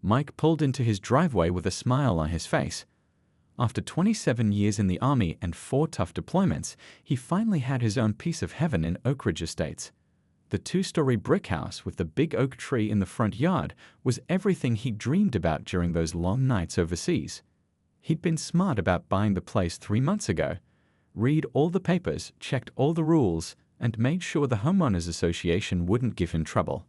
Mike pulled into his driveway with a smile on his face. After 27 years in the Army and 4 tough deployments, he finally had his own piece of heaven in Oak Ridge Estates. The 2-story brick house with the big oak tree in the front yard was everything he dreamed about during those long nights overseas. He'd been smart about buying the place 3 months ago. Read all the papers, checked all the rules, and made sure the homeowners association wouldn't give him trouble.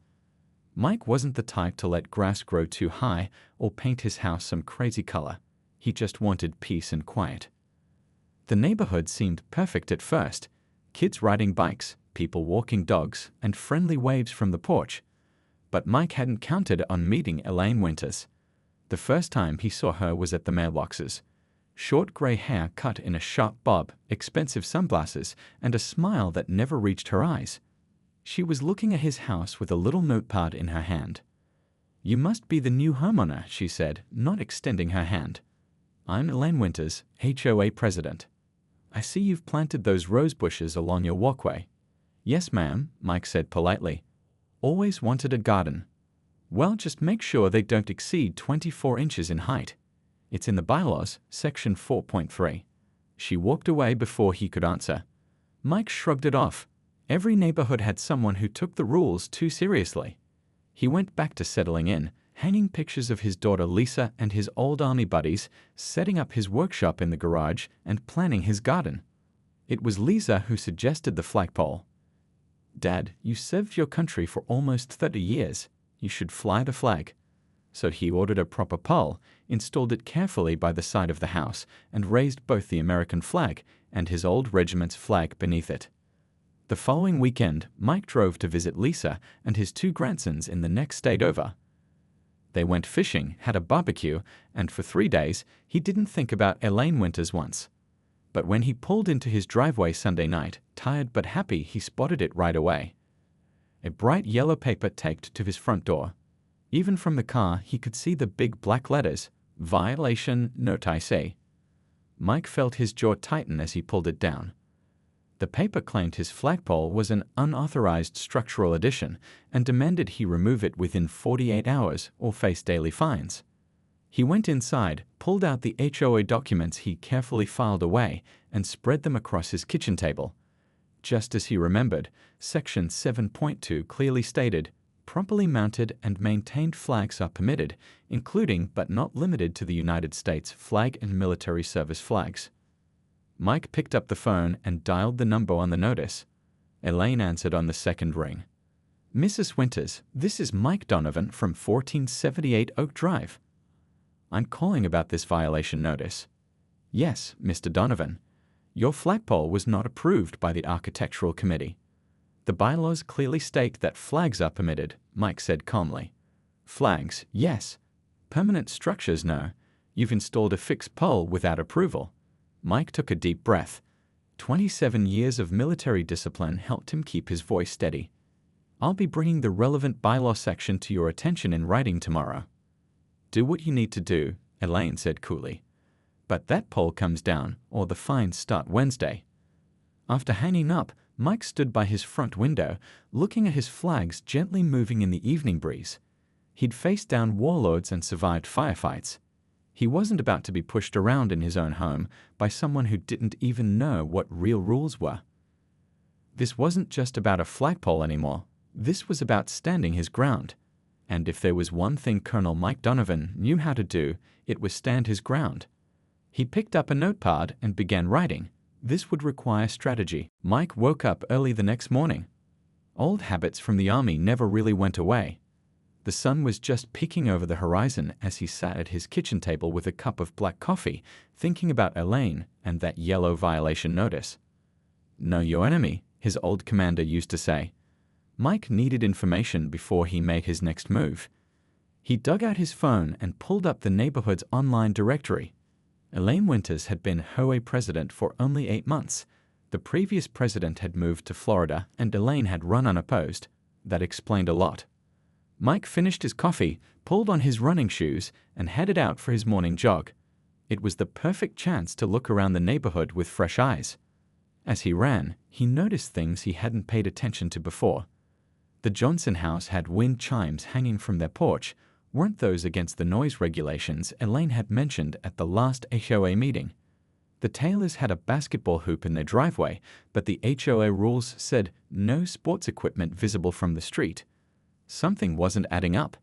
Mike wasn't the type to let grass grow too high or paint his house some crazy color. He just wanted peace and quiet. The neighborhood seemed perfect at first. Kids riding bikes, people walking dogs, and friendly waves from the porch. But Mike hadn't counted on meeting Elaine Winters. The first time he saw her was at the mailboxes. Short gray hair cut in a sharp bob, expensive sunglasses, and a smile that never reached her eyes. She was looking at his house with a little notepad in her hand. "You must be the new homeowner," she said, not extending her hand. "I'm Elaine Winters, HOA president. I see you've planted those rose bushes along your walkway." "Yes, ma'am," Mike said politely. "Always wanted a garden." "Well, just make sure they don't exceed 24 inches in height. It's in the bylaws, section 4.3. She walked away before he could answer. Mike shrugged it off. Every neighborhood had someone who took the rules too seriously. He went back to settling in, hanging pictures of his daughter Lisa and his old Army buddies, setting up his workshop in the garage, and planning his garden. It was Lisa who suggested the flagpole. "Dad, you served your country for almost 30 years. You should fly the flag." So he ordered a proper pole, installed it carefully by the side of the house, and raised both the American flag and his old regiment's flag beneath it. The following weekend, Mike drove to visit Lisa and his 2 grandsons in the next state over. They went fishing, had a barbecue, and for 3 days, he didn't think about Elaine Winters once. But when he pulled into his driveway Sunday night, tired but happy, he spotted it right away. A bright yellow paper taped to his front door. Even from the car, he could see the big black letters, "Violation Notice." Mike felt his jaw tighten as he pulled it down. The paper claimed his flagpole was an unauthorized structural addition and demanded he remove it within 48 hours or face daily fines. He went inside, pulled out the HOA documents he carefully filed away, and spread them across his kitchen table. Just as he remembered, Section 7.2 clearly stated, "Properly mounted and maintained flags are permitted, including but not limited to the United States flag and military service flags." Mike picked up the phone and dialed the number on the notice. Elaine answered on the second ring. "Mrs. Winters, this is Mike Donovan from 1478 Oak Drive. I'm calling about this violation notice." "Yes, Mr. Donovan. Your flagpole was not approved by the Architectural Committee." "The bylaws clearly state that flags are permitted," Mike said calmly. "Flags, yes. Permanent structures, no. You've installed a fixed pole without approval." Mike took a deep breath. 27 years of military discipline helped him keep his voice steady. "I'll be bringing the relevant bylaw section to your attention in writing tomorrow." "Do what you need to do," Elaine said coolly. "But that pole comes down, or the fines start Wednesday." After hanging up, Mike stood by his front window, looking at his flags gently moving in the evening breeze. He'd faced down warlords and survived firefights. He wasn't about to be pushed around in his own home by someone who didn't even know what real rules were. This wasn't just about a flagpole anymore. This was about standing his ground. And if there was one thing Colonel Mike Donovan knew how to do, it was stand his ground. He picked up a notepad and began writing. This would require strategy. Mike woke up early the next morning. Old habits from the Army never really went away. The sun was just peeking over the horizon as he sat at his kitchen table with a cup of black coffee, thinking about Elaine and that yellow violation notice. "Know your enemy," his old commander used to say. Mike needed information before he made his next move. He dug out his phone and pulled up the neighborhood's online directory. Elaine Winters had been HOA president for only 8 months. The previous president had moved to Florida and Elaine had run unopposed. That explained a lot. Mike finished his coffee, pulled on his running shoes, and headed out for his morning jog. It was the perfect chance to look around the neighborhood with fresh eyes. As he ran, he noticed things he hadn't paid attention to before. The Johnson house had wind chimes hanging from their porch, weren't those against the noise regulations Elaine had mentioned at the last HOA meeting. The Taylors had a basketball hoop in their driveway, but the HOA rules said no sports equipment visible from the street. Something wasn't adding up.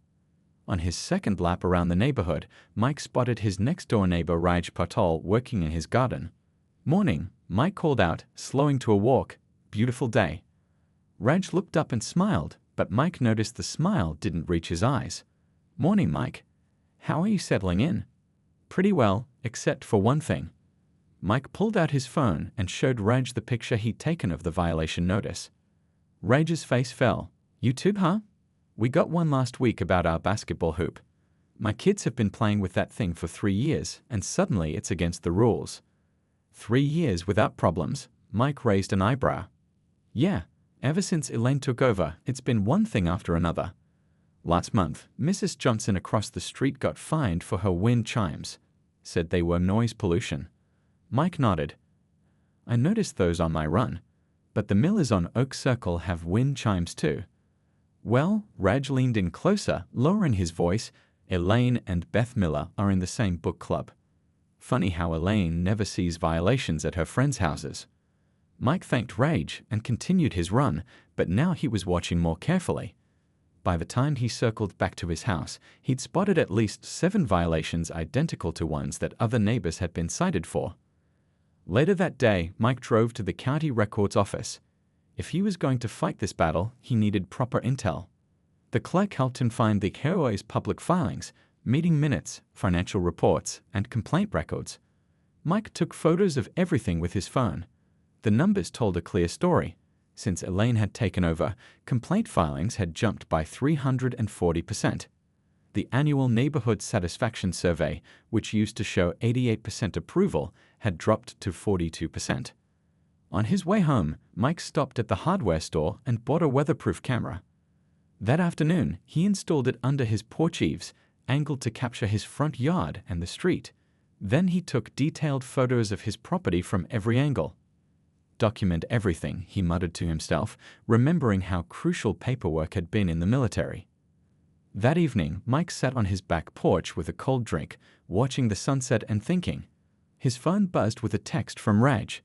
On his second lap around the neighborhood, Mike spotted his next-door neighbor Raj Patel working in his garden. "Morning," Mike called out, slowing to a walk. "Beautiful day." Raj looked up and smiled, but Mike noticed the smile didn't reach his eyes. "Morning, Mike. How are you settling in?" "Pretty well, except for one thing." Mike pulled out his phone and showed Raj the picture he'd taken of the violation notice. Raj's face fell. "You too, huh? We got one last week about our basketball hoop. My kids have been playing with that thing for 3 years, and suddenly it's against the rules." 3 years without problems? Mike raised an eyebrow. "Yeah, ever since Elaine took over, it's been one thing after another. Last month, Mrs. Johnson across the street got fined for her wind chimes. Said they were noise pollution." Mike nodded. "I noticed those on my run, but the Millers on Oak Circle have wind chimes too." "Well," Raj leaned in closer, lowering his voice, "Elaine and Beth Miller are in the same book club. Funny how Elaine never sees violations at her friends' houses." Mike thanked Raj and continued his run, but now he was watching more carefully. By the time he circled back to his house, he'd spotted at least 7 violations identical to ones that other neighbors had been cited for. Later that day, Mike drove to the county records office. If he was going to fight this battle, he needed proper intel. The clerk helped him find the HOA's public filings, meeting minutes, financial reports, and complaint records. Mike took photos of everything with his phone. The numbers told a clear story. Since Elaine had taken over, complaint filings had jumped by 340%. The annual Neighborhood Satisfaction Survey, which used to show 88% approval, had dropped to 42%. On his way home, Mike stopped at the hardware store and bought a weatherproof camera. That afternoon, he installed it under his porch eaves, angled to capture his front yard and the street. Then he took detailed photos of his property from every angle. "Document everything," he muttered to himself, remembering how crucial paperwork had been in the military. That evening, Mike sat on his back porch with a cold drink, watching the sunset and thinking. His phone buzzed with a text from Raj.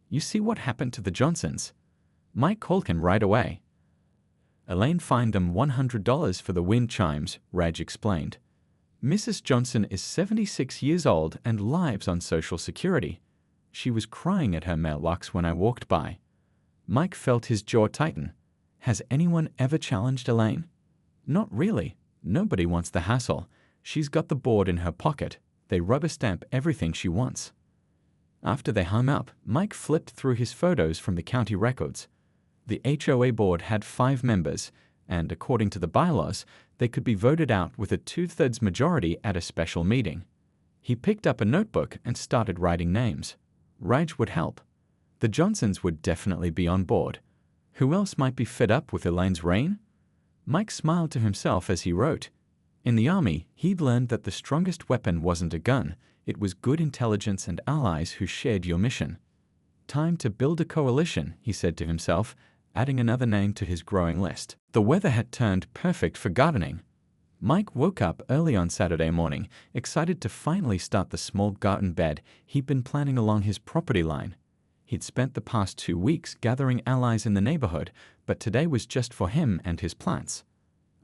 "You see what happened to the Johnsons?" Mike called him right away. "Elaine fined them $100 for the wind chimes," Raj explained. "Mrs. Johnson is 76 years old and lives on Social Security. She was crying at her mailbox when I walked by." Mike felt his jaw tighten. Has anyone ever challenged Elaine? Not really. Nobody wants the hassle. She's got the board in her pocket. They rubber stamp everything she wants. After they hung up, Mike flipped through his photos from the county records. The HOA board had 5 members, and according to the bylaws, they could be voted out with a 2/3 majority at a special meeting. He picked up a notebook and started writing names. Raj would help. The Johnsons would definitely be on board. Who else might be fed up with Elaine's reign? Mike smiled to himself as he wrote. In the army, he'd learned that the strongest weapon wasn't a gun, it was good intelligence and allies who shared your mission. "Time to build a coalition," he said to himself, adding another name to his growing list. The weather had turned perfect for gardening. Mike woke up early on Saturday morning, excited to finally start the small garden bed he'd been planning along his property line. He'd spent the past 2 weeks gathering allies in the neighborhood, but today was just for him and his plants.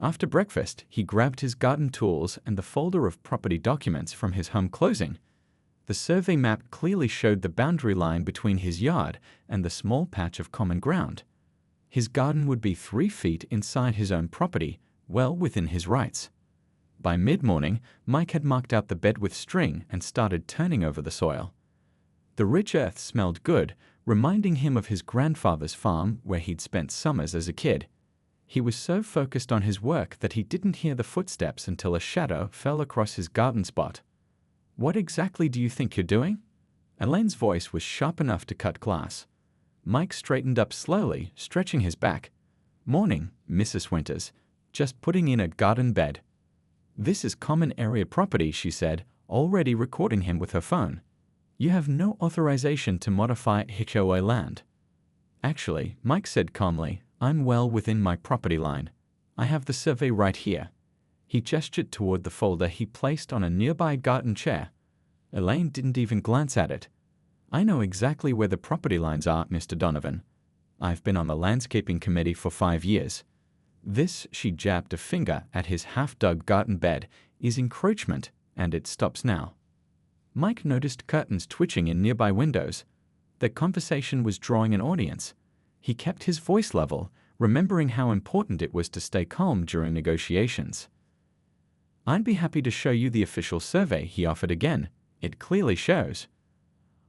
After breakfast, he grabbed his garden tools and the folder of property documents from his home closing. The survey map clearly showed the boundary line between his yard and the small patch of common ground. His garden would be 3 feet inside his own property, well within his rights. By mid-morning, Mike had marked out the bed with string and started turning over the soil. The rich earth smelled good, reminding him of his grandfather's farm where he'd spent summers as a kid. He was so focused on his work that he didn't hear the footsteps until a shadow fell across his garden spot. "What exactly do you think you're doing?" Elaine's voice was sharp enough to cut glass. Mike straightened up slowly, stretching his back. "Morning, Mrs. Winters. Just putting in a garden bed." "This is common area property," she said, already recording him with her phone. "You have no authorization to modify HOA land." "Actually," Mike said calmly, "I'm well within my property line. I have the survey right here." He gestured toward the folder he placed on a nearby garden chair. Elaine didn't even glance at it. I know exactly where the property lines are, Mr. Donovan. I've been on the landscaping committee for 5 years. This, she jabbed a finger at his half-dug garden bed, is encroachment, and it stops now. Mike noticed curtains twitching in nearby windows. Their conversation was drawing an audience. He kept his voice level, remembering how important it was to stay calm during negotiations. I'd be happy to show you the official survey, he offered again. It clearly shows.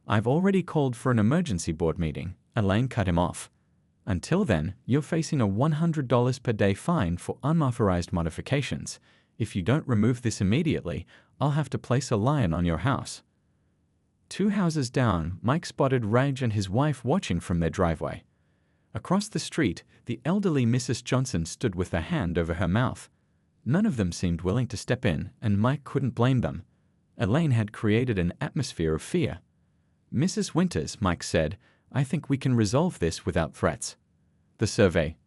I've already called for an emergency board meeting. Elaine cut him off. Until then, you're facing a $100 per day fine for unauthorized modifications. If you don't remove this immediately, I'll have to place a lion on your house. 2 houses down, Mike spotted Raj and his wife watching from their driveway. Across the street, the elderly Mrs. Johnson stood with her hand over her mouth. None of them seemed willing to step in, and Mike couldn't blame them. Elaine had created an atmosphere of fear. Mrs. Winters, Mike said, I think we can resolve this without threats. The survey.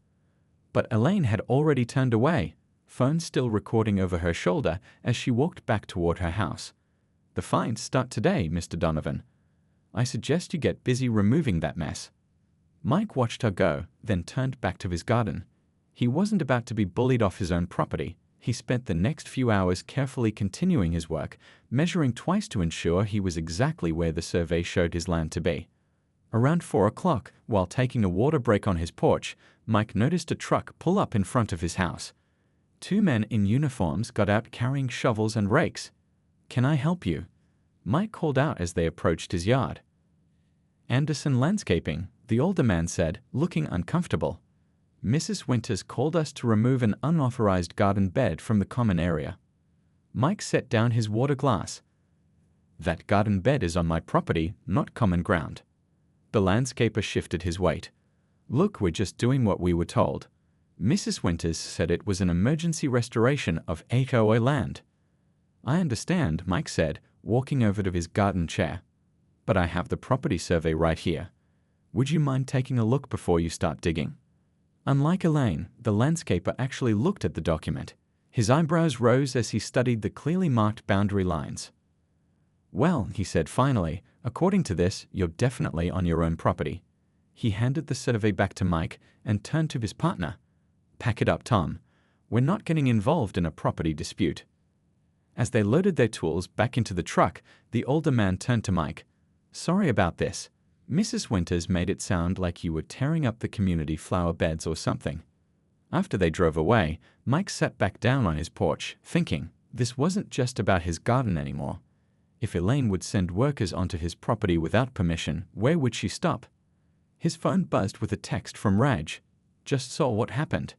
But Elaine had already turned away, phone still recording over her shoulder as she walked back toward her house. The fines start today, Mr. Donovan. I suggest you get busy removing that mess. Mike watched her go, then turned back to his garden. He wasn't about to be bullied off his own property. He spent the next few hours carefully continuing his work, measuring twice to ensure he was exactly where the survey showed his land to be. Around 4 o'clock, while taking a water break on his porch, Mike noticed a truck pull up in front of his house. 2 men in uniforms got out carrying shovels and rakes. Can I help you? Mike called out as they approached his yard. Anderson Landscaping, the older man said, looking uncomfortable. Mrs. Winters called us to remove an unauthorized garden bed from the common area. Mike set down his water glass. That garden bed is on my property, not common ground. The landscaper shifted his weight. Look, we're just doing what we were told. Mrs. Winters said it was an emergency restoration of HOA land. I understand, Mike said, walking over to his garden chair. But I have the property survey right here. Would you mind taking a look before you start digging? Unlike Elaine, the landscaper actually looked at the document. His eyebrows rose as he studied the clearly marked boundary lines. Well, he said finally, according to this, you're definitely on your own property. He handed the survey back to Mike and turned to his partner. Pack it up, Tom. We're not getting involved in a property dispute. As they loaded their tools back into the truck, the older man turned to Mike. Sorry about this. Mrs. Winters made it sound like you were tearing up the community flower beds or something. After they drove away, Mike sat back down on his porch, thinking this wasn't just about his garden anymore. If Elaine would send workers onto his property without permission, where would she stop? His phone buzzed with a text from Raj. Just saw what happened.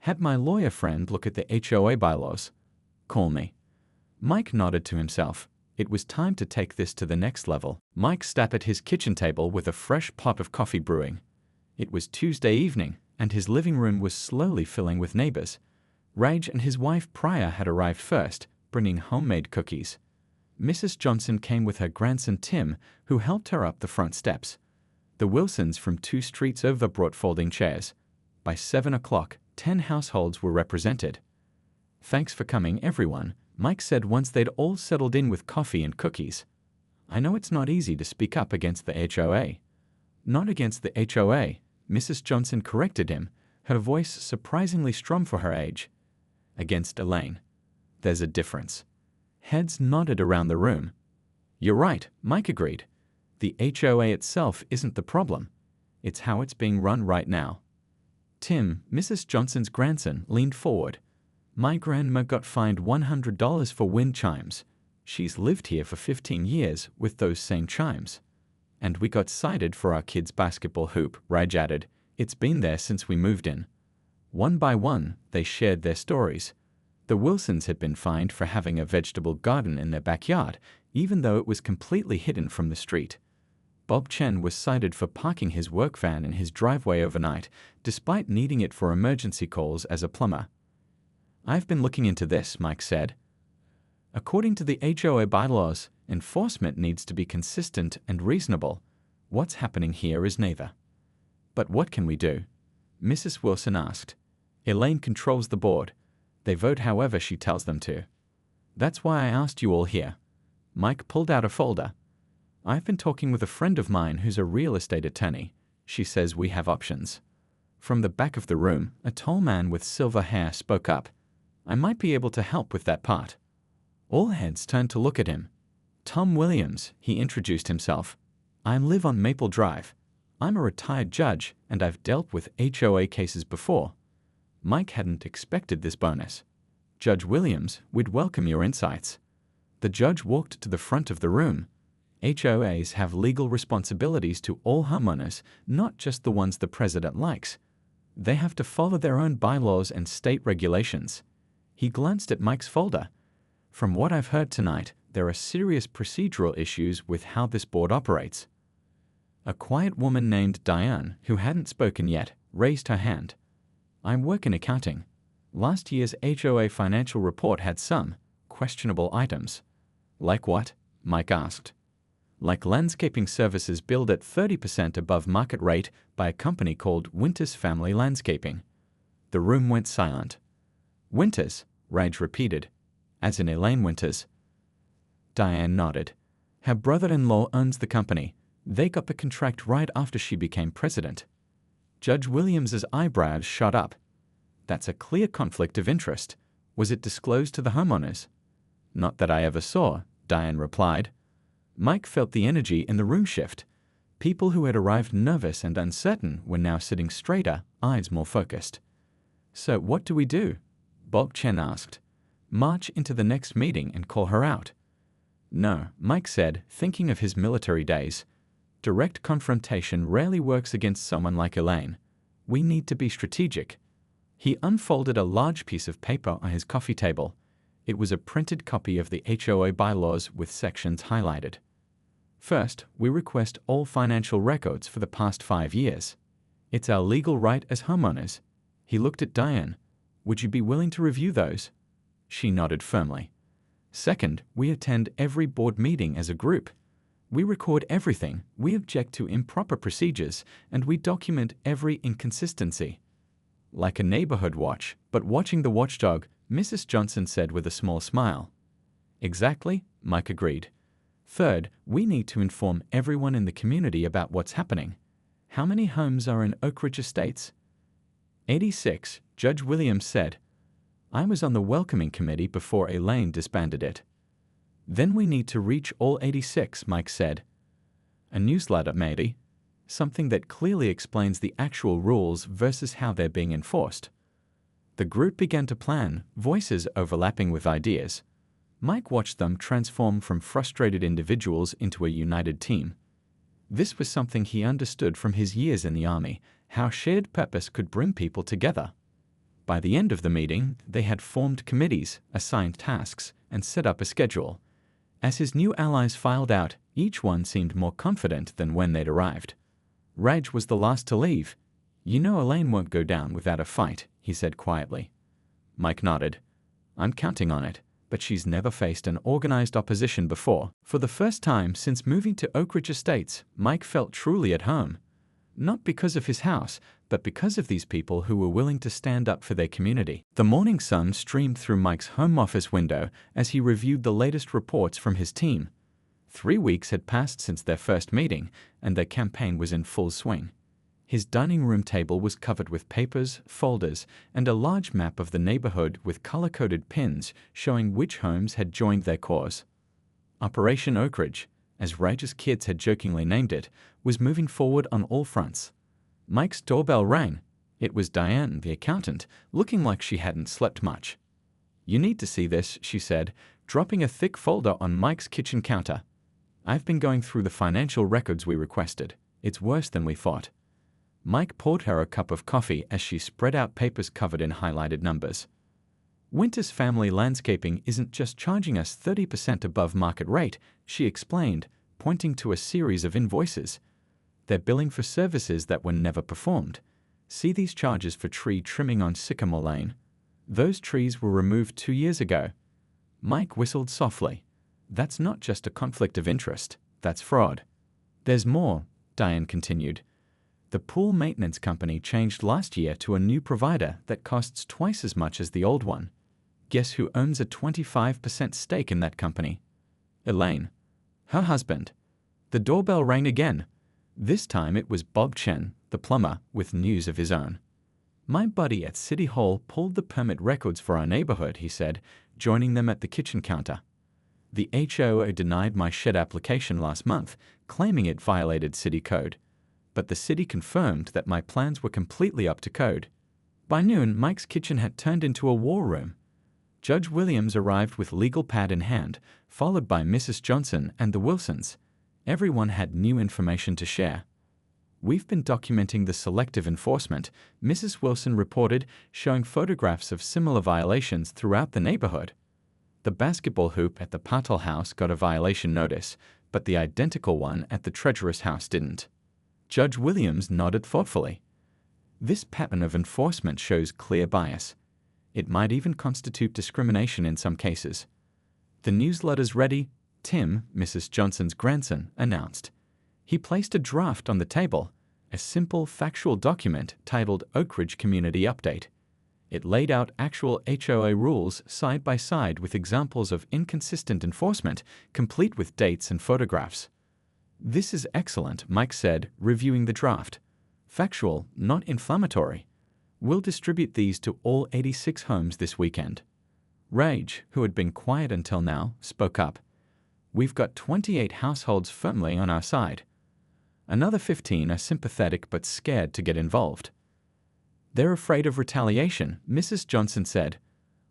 Had my lawyer friend look at the HOA bylaws. Call me. Mike nodded to himself. It was time to take this to the next level. Mike sat at his kitchen table with a fresh pot of coffee brewing. It was Tuesday evening, and his living room was slowly filling with neighbors. Raj and his wife Priya had arrived first, bringing homemade cookies. Mrs. Johnson came with her grandson Tim, who helped her up the front steps. The Wilsons from 2 streets over brought folding chairs. By 7 o'clock, 10 households were represented. Thanks for coming, everyone, Mike said once they'd all settled in with coffee and cookies. I know it's not easy to speak up against the HOA. Not against the HOA, Mrs. Johnson corrected him, her voice surprisingly strong for her age. Against Elaine. There's a difference. Heads nodded around the room. You're right, Mike agreed. The HOA itself isn't the problem. It's how it's being run right now. Tim, Mrs. Johnson's grandson, leaned forward. My grandma got fined $100 for wind chimes. She's lived here for 15 years with those same chimes. And we got cited for our kids' basketball hoop, Raj added. It's been there since we moved in. One by one, they shared their stories. The Wilsons had been fined for having a vegetable garden in their backyard, even though it was completely hidden from the street. Bob Chen was cited for parking his work van in his driveway overnight, despite needing it for emergency calls as a plumber. I've been looking into this, Mike said. According to the HOA bylaws, enforcement needs to be consistent and reasonable. What's happening here is neither. But what can we do? Mrs. Wilson asked. Elaine controls the board. They vote however she tells them to. That's why I asked you all here. Mike pulled out a folder. I've been talking with a friend of mine who's a real estate attorney. She says we have options. From the back of the room, a tall man with silver hair spoke up. I might be able to help with that part. All heads turned to look at him. Tom Williams, he introduced himself. I live on Maple Drive. I'm a retired judge, and I've dealt with HOA cases before. Mike hadn't expected this bonus. Judge Williams, we'd welcome your insights. The judge walked to the front of the room. HOAs have legal responsibilities to all homeowners, not just the ones the president likes. They have to follow their own bylaws and state regulations. He glanced at Mike's folder. From what I've heard tonight, there are serious procedural issues with how this board operates. A quiet woman named Diane, who hadn't spoken yet, raised her hand. I work in accounting. Last year's HOA financial report had some questionable items. Like what? Mike asked. Like landscaping services billed at 30% above market rate by a company called Winters Family Landscaping. The room went silent. Winters, Raj repeated. As in Elaine Winters. Diane nodded. Her brother-in-law owns the company. They got the contract right after she became president. Judge Williams's eyebrows shot up. That's a clear conflict of interest. Was it disclosed to the homeowners? Not that I ever saw, Diane replied. Mike felt the energy in the room shift. People who had arrived nervous and uncertain were now sitting straighter, eyes more focused. So what do we do? Bob Chen asked. March into the next meeting and call her out. No, Mike said, thinking of his military days. Direct confrontation rarely works against someone like Elaine. We need to be strategic. He unfolded a large piece of paper on his coffee table. It was a printed copy of the HOA bylaws with sections highlighted. First, we request all financial records for the past 5 years. It's our legal right as homeowners. He looked at Diane. Would you be willing to review those? She nodded firmly. Second, we attend every board meeting as a group. We record everything, we object to improper procedures, and we document every inconsistency. Like a neighborhood watch, but watching the watchdog, Mrs. Johnson said with a small smile. Exactly, Mike agreed. Third, we need to inform everyone in the community about what's happening. How many homes are in Oak Ridge Estates? 86, Judge Williams said. I was on the welcoming committee before Elaine disbanded it. Then we need to reach all 86, Mike said. A newsletter, maybe. Something that clearly explains the actual rules versus how they're being enforced. The group began to plan, voices overlapping with ideas. Mike watched them transform from frustrated individuals into a united team. This was something he understood from his years in the Army, how shared purpose could bring people together. By the end of the meeting, they had formed committees, assigned tasks, and set up a schedule. As his new allies filed out, each one seemed more confident than when they'd arrived. Raj was the last to leave. You know Elaine won't go down without a fight, he said quietly. Mike nodded. I'm counting on it, but she's never faced an organized opposition before. For the first time since moving to Oak Ridge Estates, Mike felt truly at home. Not because of his house, but because of these people who were willing to stand up for their community. The morning sun streamed through Mike's home office window as he reviewed the latest reports from his team. 3 weeks had passed since their first meeting, and their campaign was in full swing. His dining room table was covered with papers, folders, and a large map of the neighborhood with color-coded pins showing which homes had joined their cause. Operation Oak Ridge, as Raj's kids had jokingly named it, was moving forward on all fronts. Mike's doorbell rang. It was Diane, the accountant, looking like she hadn't slept much. You need to see this, she said, dropping a thick folder on Mike's kitchen counter. I've been going through the financial records we requested. It's worse than we thought. Mike poured her a cup of coffee as she spread out papers covered in highlighted numbers. Winters Family Landscaping isn't just charging us 30% above market rate, she explained, pointing to a series of invoices. They're billing for services that were never performed. See these charges for tree trimming on Sycamore Lane. Those trees were removed 2 years ago. Mike whistled softly. That's not just a conflict of interest, that's fraud. There's more, Diane continued. The pool maintenance company changed last year to a new provider that costs twice as much as the old one. Guess who owns a 25% stake in that company? Elaine. Her husband. The doorbell rang again. This time it was Bob Chen, the plumber, with news of his own. My buddy at City Hall pulled the permit records for our neighborhood, he said, joining them at the kitchen counter. The HOA denied my shed application last month, claiming it violated city code. But the city confirmed that my plans were completely up to code. By noon, Mike's kitchen had turned into a war room. Judge Williams arrived with legal pad in hand, followed by Mrs. Johnson and the Wilsons. Everyone had new information to share. We've been documenting the selective enforcement, Mrs. Wilson reported, showing photographs of similar violations throughout the neighborhood. The basketball hoop at the Patel house got a violation notice, but the identical one at the treasurer's house didn't. Judge Williams nodded thoughtfully. This pattern of enforcement shows clear bias. It might even constitute discrimination in some cases. The newsletter's ready, Tim, Mrs. Johnson's grandson, announced. He placed a draft on the table, a simple factual document titled Oak Ridge Community Update. It laid out actual HOA rules side by side with examples of inconsistent enforcement, complete with dates and photographs. This is excellent, Mike said, reviewing the draft. Factual, not inflammatory. We'll distribute these to all 86 homes this weekend. Rage, who had been quiet until now, spoke up. We've got 28 households firmly on our side. Another 15 are sympathetic but scared to get involved. They're afraid of retaliation, Mrs. Johnson said,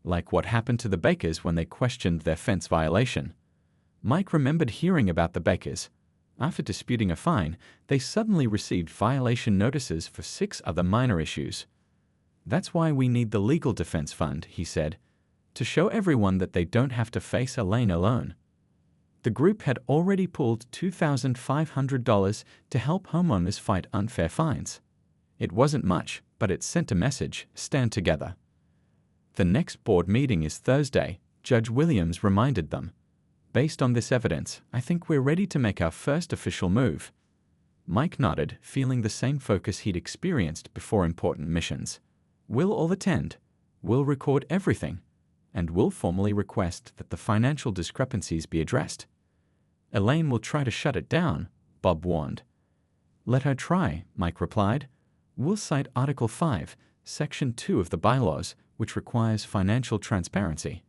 like what happened to the Bakers when they questioned their fence violation. Mike remembered hearing about the Bakers. After disputing a fine, they suddenly received violation notices for 6 other minor issues. That's why we need the legal defense fund, he said, to show everyone that they don't have to face Elaine alone. The group had already pooled $2,500 to help homeowners fight unfair fines. It wasn't much, but it sent a message: stand together. The next board meeting is Thursday, Judge Williams reminded them. Based on this evidence, I think we're ready to make our first official move. Mike nodded, feeling the same focus he'd experienced before important missions. We'll all attend. We'll record everything. And we'll formally request that the financial discrepancies be addressed. Elaine will try to shut it down, Bob warned. Let her try, Mike replied. We'll cite Article 5, Section 2 of the bylaws, which requires financial transparency.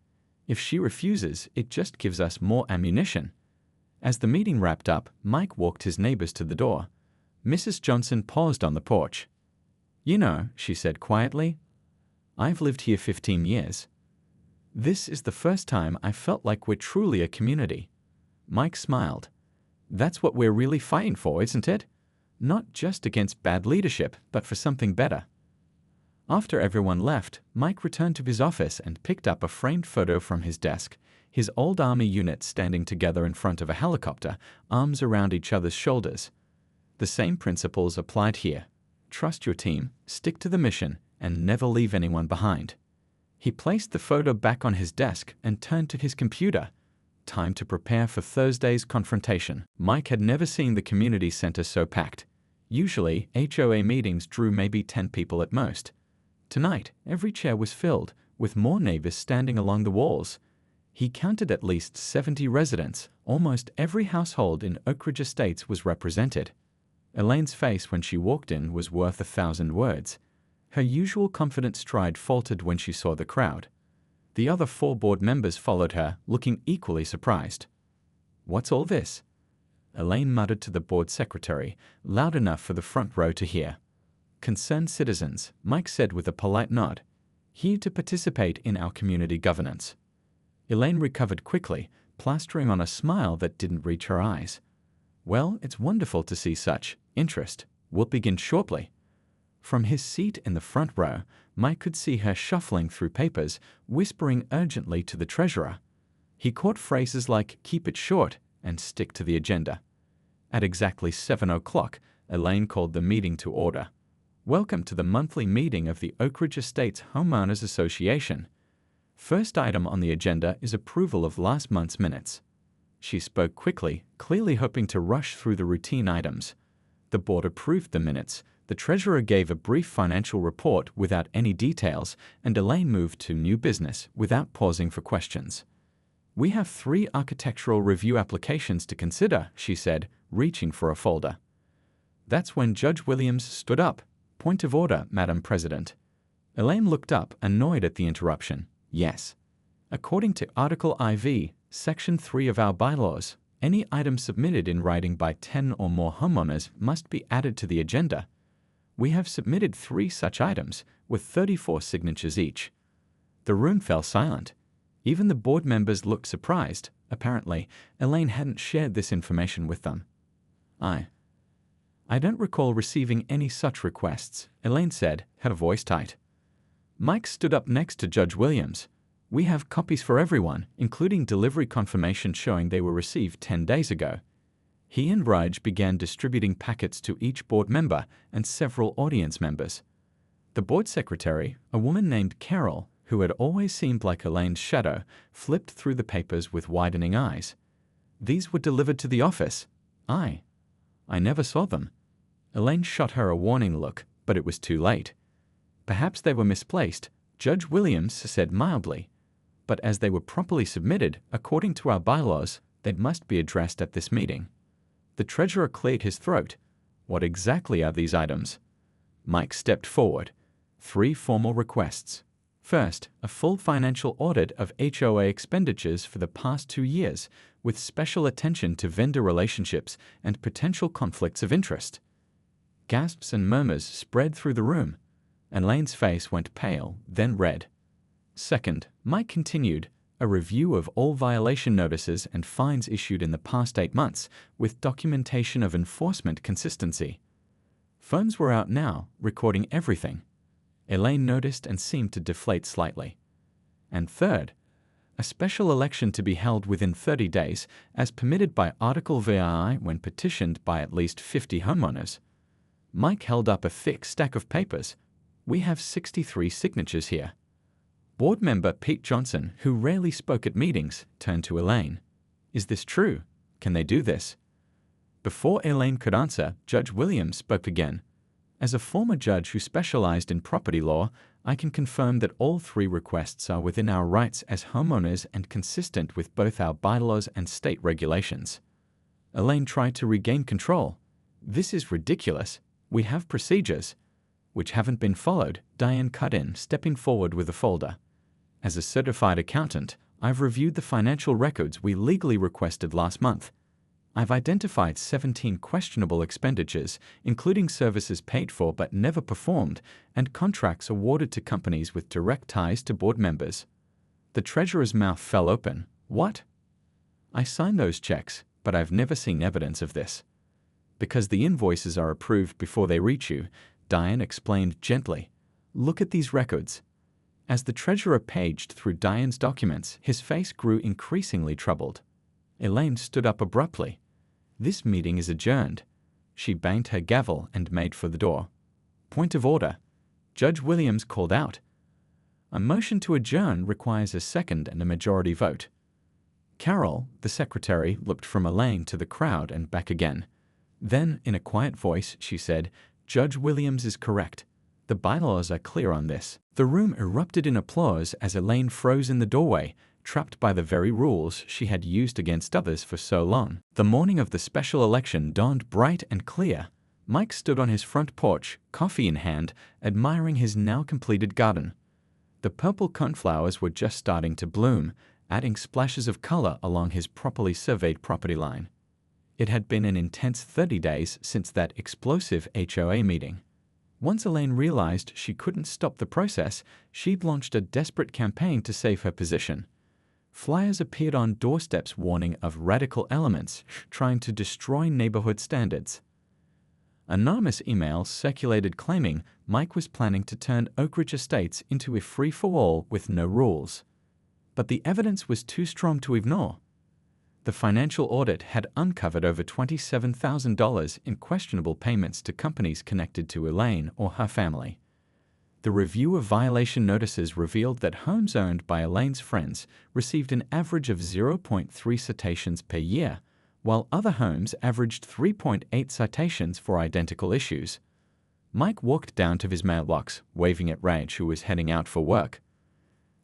If she refuses, it just gives us more ammunition. As the meeting wrapped up, Mike walked his neighbors to the door. Mrs. Johnson paused on the porch. You know, she said quietly, I've lived here 15 years. This is the first time I felt like we're truly a community. Mike smiled. That's what we're really fighting for, isn't it? Not just against bad leadership, but for something better. After everyone left, Mike returned to his office and picked up a framed photo from his desk, his old Army unit standing together in front of a helicopter, arms around each other's shoulders. The same principles applied here. Trust your team, stick to the mission, and never leave anyone behind. He placed the photo back on his desk and turned to his computer. Time to prepare for Thursday's confrontation. Mike had never seen the community center so packed. Usually, HOA meetings drew maybe 10 people at most. Tonight, every chair was filled, with more neighbors standing along the walls. He counted at least 70 residents. Almost every household in Oak Ridge Estates was represented. Elaine's face when she walked in was worth 1,000 words. Her usual confident stride faltered when she saw the crowd. The other 4 board members followed her, looking equally surprised. What's all this? Elaine muttered to the board secretary, loud enough for the front row to hear. Concerned citizens, Mike said with a polite nod. Here to participate in our community governance. Elaine recovered quickly, plastering on a smile that didn't reach her eyes. Well, it's wonderful to see such interest. We'll begin shortly. From his seat in the front row, Mike could see her shuffling through papers, whispering urgently to the treasurer. He caught phrases like keep it short and stick to the agenda. At exactly 7 o'clock, Elaine called the meeting to order. Welcome to the monthly meeting of the Oak Ridge Estates Homeowners Association. First item on the agenda is approval of last month's minutes. She spoke quickly, clearly hoping to rush through the routine items. The board approved the minutes, The treasurer gave a brief financial report without any details, and Elaine moved to new business without pausing for questions. "We have 3 architectural review applications to consider," she said, reaching for a folder. That's when Judge Williams stood up. "Point of order, Madam President." Elaine looked up, annoyed at the interruption. "Yes. According to Article IV, Section 3 of our bylaws, any item submitted in writing by 10 or more homeowners must be added to the agenda. We have submitted 3 such items, with 34 signatures each." The room fell silent. Even the board members looked surprised. Apparently, Elaine hadn't shared this information with them. I don't recall receiving any such requests," Elaine said, her voice tight. Mike stood up next to Judge Williams. "We have copies for everyone, including delivery confirmation showing they were received 10 days ago." He and Raj began distributing packets to each board member and several audience members. The board secretary, a woman named Carol, who had always seemed like Elaine's shadow, flipped through the papers with widening eyes. "These were delivered to the office." I never saw them." Elaine shot her a warning look, but it was too late. "Perhaps they were misplaced," Judge Williams said mildly. "But as they were properly submitted, according to our bylaws, they must be addressed at this meeting." The treasurer cleared his throat. "What exactly are these items?" Mike stepped forward. 3 formal requests. First, a full financial audit of HOA expenditures for the past 2 years, with special attention to vendor relationships and potential conflicts of interest. Gasps and murmurs spread through the room. Elaine's face went pale, then red. Second, Mike continued, a review of all violation notices and fines issued in the past 8 months, with documentation of enforcement consistency. Phones were out now, recording everything. Elaine noticed and seemed to deflate slightly. And third, a special election to be held within 30 days, as permitted by Article VII when petitioned by at least 50 homeowners. Mike held up a thick stack of papers. "We have 63 signatures here." Board member Pete Johnson, who rarely spoke at meetings, turned to Elaine. "Is this true? Can they do this?" Before Elaine could answer, Judge Williams spoke again. "As a former judge who specialized in property law, I can confirm that all 3 requests are within our rights as homeowners and consistent with both our bylaws and state regulations." Elaine tried to regain control. "This is ridiculous. We have procedures." "Which haven't been followed," Diane cut in, stepping forward with a folder. "As a certified accountant, I've reviewed the financial records we legally requested last month. I've identified 17 questionable expenditures, including services paid for but never performed, and contracts awarded to companies with direct ties to board members." The treasurer's mouth fell open. "What?" "I signed those checks, but I've never seen evidence of this." "Because the invoices are approved before they reach you," Diane explained gently. "Look at these records." As the treasurer paged through Diane's documents, his face grew increasingly troubled. Elaine stood up abruptly. "This meeting is adjourned." She banged her gavel and made for the door. "Point of order," Judge Williams called out. "A motion to adjourn requires a second and a majority vote." Carol, the secretary, looked from Elaine to the crowd and back again. Then, in a quiet voice, she said, "Judge Williams is correct. The bylaws are clear on this." The room erupted in applause as Elaine froze in the doorway, trapped by the very rules she had used against others for so long. The morning of the special election dawned bright and clear. Mike stood on his front porch, coffee in hand, admiring his now completed garden. The purple coneflowers were just starting to bloom, adding splashes of color along his properly surveyed property line. It had been an intense 30 days since that explosive HOA meeting. Once Elaine realized she couldn't stop the process, she'd launched a desperate campaign to save her position. Flyers appeared on doorsteps warning of radical elements trying to destroy neighborhood standards. Anonymous emails circulated claiming Mike was planning to turn Oak Ridge Estates into a free-for-all with no rules. But the evidence was too strong to ignore. The financial audit had uncovered over $27,000 in questionable payments to companies connected to Elaine or her family. The review of violation notices revealed that homes owned by Elaine's friends received an average of 0.3 citations per year, while other homes averaged 3.8 citations for identical issues. Mike walked down to his mailbox, waving at Raj, who was heading out for work.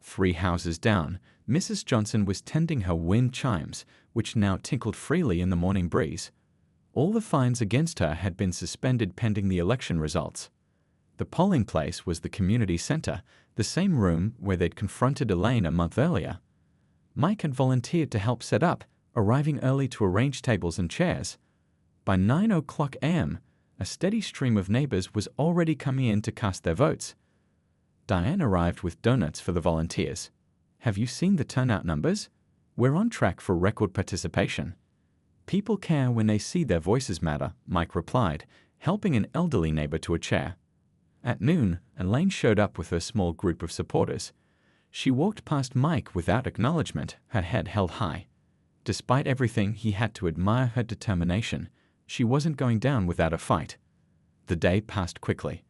3 houses down, Mrs. Johnson was tending her wind chimes, which now tinkled freely in the morning breeze. All the fines against her had been suspended pending the election results. The polling place was the community center, the same room where they'd confronted Elaine a month earlier. Mike had volunteered to help set up, arriving early to arrange tables and chairs. By 9:00 a.m., a steady stream of neighbors was already coming in to cast their votes. Diane arrived with donuts for the volunteers. "Have you seen the turnout numbers? We're on track for record participation." "People care when they see their voices matter," Mike replied, helping an elderly neighbor to a chair. At noon, Elaine showed up with her small group of supporters. She walked past Mike without acknowledgement, her head held high. Despite everything, he had to admire her determination. She wasn't going down without a fight. The day passed quickly.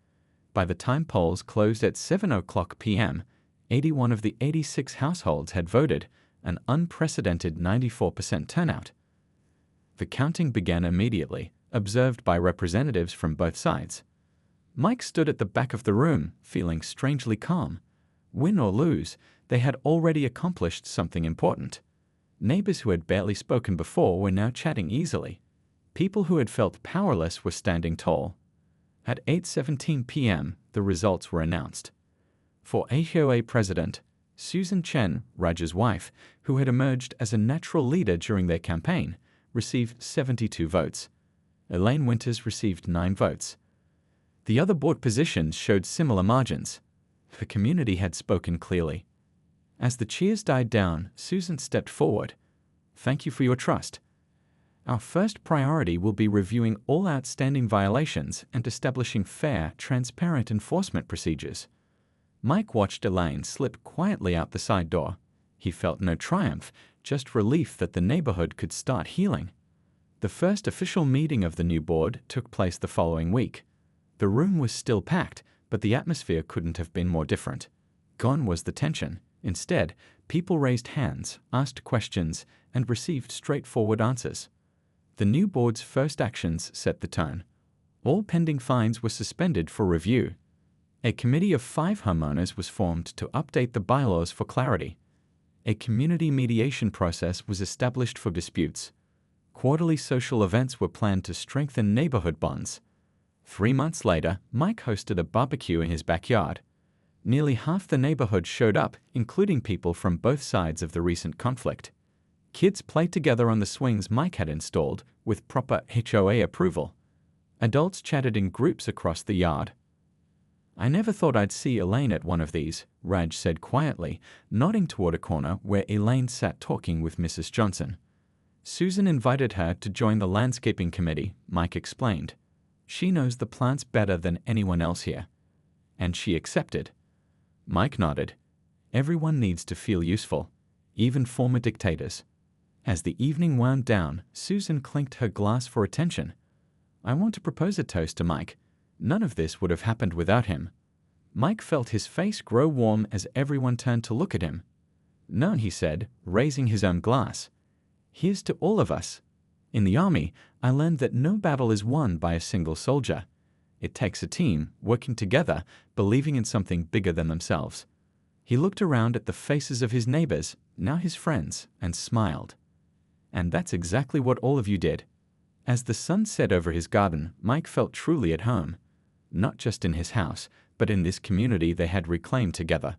By the time polls closed at 7:00 p.m., 81 of the 86 households had voted, an unprecedented 94% turnout. The counting began immediately, observed by representatives from both sides. Mike stood at the back of the room, feeling strangely calm. Win or lose, they had already accomplished something important. Neighbors who had barely spoken before were now chatting easily. People who had felt powerless were standing tall. At 8:17 p.m., the results were announced. For HOA president, Susan Chen, Raj's wife, who had emerged as a natural leader during their campaign, received 72 votes. Elaine Winters received 9 votes. The other board positions showed similar margins. The community had spoken clearly. As the cheers died down, Susan stepped forward. "Thank you for your trust. Our first priority will be reviewing all outstanding violations and establishing fair, transparent enforcement procedures." Mike watched Elaine slip quietly out the side door. He felt no triumph, just relief that the neighborhood could start healing. The first official meeting of the new board took place the following week. The room was still packed, but the atmosphere couldn't have been more different. Gone was the tension. Instead, people raised hands, asked questions, and received straightforward answers. The new board's first actions set the tone. All pending fines were suspended for review. A committee of 5 homeowners was formed to update the bylaws for clarity. A community mediation process was established for disputes. Quarterly social events were planned to strengthen neighborhood bonds. 3 months later, Mike hosted a barbecue in his backyard. Nearly half the neighborhood showed up, including people from both sides of the recent conflict. Kids played together on the swings Mike had installed, with proper HOA approval. Adults chatted in groups across the yard. "I never thought I'd see Elaine at one of these," Raj said quietly, nodding toward a corner where Elaine sat talking with Mrs. Johnson. "Susan invited her to join the landscaping committee," Mike explained. "She knows the plants better than anyone else here." "And she accepted." Mike nodded. "Everyone needs to feel useful, even former dictators." As the evening wound down, Susan clinked her glass for attention. "I want to propose a toast to Mike. None of this would have happened without him." Mike felt his face grow warm as everyone turned to look at him. "No," he said, raising his own glass. "Here's to all of us. In the army, I learned that no battle is won by a single soldier. It takes a team, working together, believing in something bigger than themselves." He looked around at the faces of his neighbors, now his friends, and smiled. "And that's exactly what all of you did." As the sun set over his garden, Mike felt truly at home. Not just in his house, but in this community they had reclaimed together.